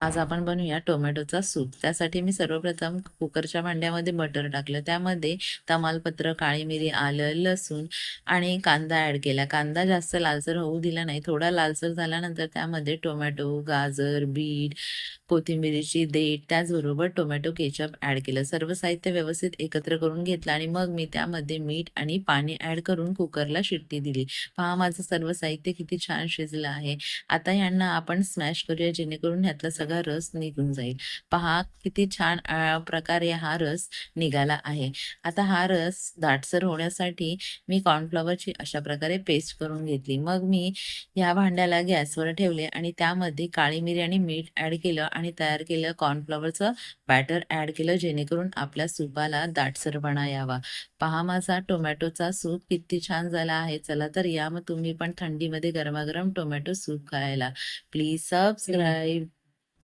आज आपण बनवूया टोमॅटोचा सूप. त्यासाठी मी सर्वप्रथम कुकरच्या भांड्यामध्ये बटर टाकलं. त्यामध्ये तमालपत्र, काळी मिरी, आलं, लसूण आणि कांदा ॲड केला. कांदा जास्त लालसर होऊ दिला नाही. थोडा लालसर झाल्यानंतर त्यामध्ये टोमॅटो, गाजर, बीट, कोथिंबिरीची देठ, त्याचबरोबर टोमॅटो केचप ॲड केलं. सर्व साहित्य व्यवस्थित एकत्र करून घेतलं आणि मग मी त्यामध्ये मीठ आणि पाणी ॲड करून कुकरला शिट्टी दिली. पहा माझं सर्व साहित्य किती छान शिजलं आहे. आता यांना आपण स्मॅश करूया जेणेकरून ह्यातला सगळा रस निघून जाईल. पहा किती छान प्रकारे हा रस निघाला आहे. आता हा रस दाटसर होण्यासाठी मी कॉर्नफ्लॉवरची अशा प्रकारे पेस्ट करून घेतली. मग मी ह्या भांड्याला गॅसवर ठेवले आणि त्यामध्ये काळी मिरी आणि मीठ ॲड केलं आणि तयार केलं कॉर्नफ्लॉवरचं बॅटर ॲड केलं जेणेकरून आपल्या सूपाला दाटसरपणा यावा. पहा माझा टोमॅटोचा सूप किती छान झाला आहे. चला तर या मग तुम्ही पण थंडीमध्ये गरमागरम टोमॅटो सूप खायला. Please subscribe.